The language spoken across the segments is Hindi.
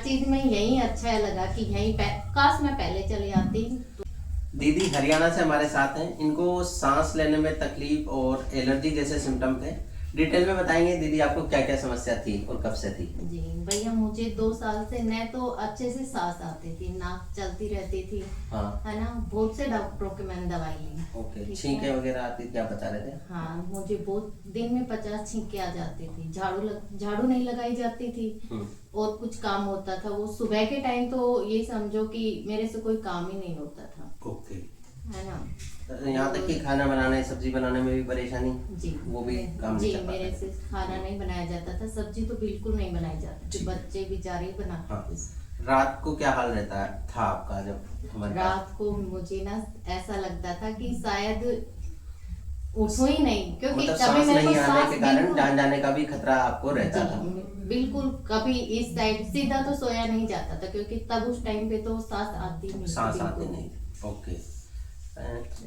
चीज में यही अच्छा लगा कि यही काश मैं पहले चले आती। दीदी हरियाणा से हमारे साथ हैं, इनको सांस लेने में तकलीफ और एलर्जी जैसे सिम्टम थे। डिटेल में बताएंगे दीदी आपको क्या क्या समस्या थी और कब से थी? जी भैया, मुझे 2 साल से न तो अच्छे से सांस आती थी, नाक चलती रहती थी। हाँ। है ना, बहुत से डॉक्टरों के मैंने दवाई ली। ओके, छींके वगैरह आती थी आप बता रहे थे? हाँ, मुझे बहुत दिन में 50 छींके आ जाती थी। झाड़ू नहीं लगाई जाती थी और कुछ काम होता था वो सुबह के टाइम, तो ये समझो कि मेरे से कोई काम ही नहीं होता था। ओके, है ना। यहाँ तक कि खाना बनाने सब्जी बनाने में भी परेशानी? जी, वो भी काम जी नहीं कर मेरे पाते? से खाना नहीं बनाया जाता था, सब्जी तो बिल्कुल नहीं बनाई जाती थी, बच्चे बेचारे बनाते हाँ। थे। रात को क्या हाल रहता था आपका जब हमारे पास? रात को मुझे ना ऐसा लगता था कि शायद उठूं ही नहीं, क्योंकि मतलब कभी सांस मेरे को नहीं आने सांस के कारण बिल्कुल जान जाने का भी खतरा आपको रहता था? बिल्कुल कभी इस साइड सीधा तो सोया नहीं जाता था, क्योंकि तब उस टाइम पे तो सांस आती नहीं थी, सांस आती बिल्कुल। नहीं थी। ओके।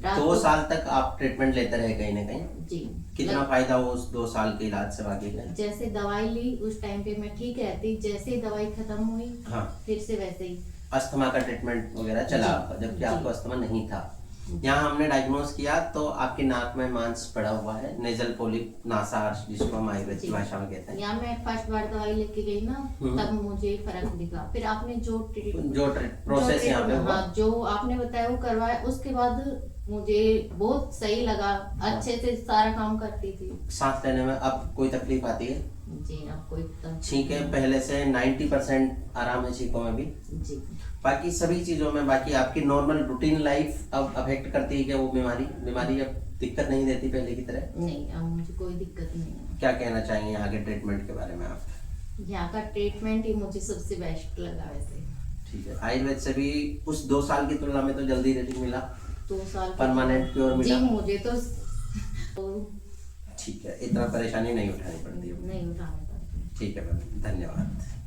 रात 2 को- साल तक आप ट्रीटमेंट लेते रहे कहीं ना कहीं? जी। कितना फायदा हुआ उस 2 साल के इलाज से बाकी का? जैसे दवाई ली उस टाइम पे मैं ठीक रहती, जैसे ही दवाई खत्म हुई हाँ। फिर से वैसे ही। अस्थमा का ट्रीटमेंट वगैरह चला जी, आपका, जबकि जी। आपको अस्थमा नहीं था। यहाँ हमने डायग्नोज किया तो आपकी नाक में मांस पड़ा हुआ है, नेजल पोलिप, नासार, जिसको हम आयुर्वेद की भाषा में कहते हैं। यहाँ मैं फर्स्ट बार दवाई लेके गई ना, तब मुझे फर्क दिखा। फिर आपने जो प्रोसेस यहाँ पे हुआ, हाँ, जो आपने बताया वो करवाया, उसके बाद मुझे बहुत सही लगा, अच्छे से सारा काम करती थी। सांस लेने में अब कोई तकलीफ आती है? जी, अब कोई छींके पहले से 90% आराम है छींकों में भी? जी। बाकी सभी चीजों में, बाकी आपकी नॉर्मल रूटीन लाइफ अब अफेक्ट करती है क्या वो बीमारी अब दिक्कत नहीं देती पहले की तरह? नहीं, अब मुझे कोई दिक्कत नहीं है। क्या कहना चाहेंगे यहाँ के ट्रीटमेंट के बारे में आप? यहाँ का ट्रीटमेंट ही मुझे सबसे बेस्ट लगा वैसे। ठीक है, आयुर्वेद से भी उस 2 साल की तुलना में तो जल्दी रिजल्ट मिला? 2 साल परमानेंट प्योर मिला? जी, मुझे तो ठीक है, इतना परेशानी नहीं उठानी पड़ती है। नहीं उठाना पड़ता। ठीक है मैम, धन्यवाद।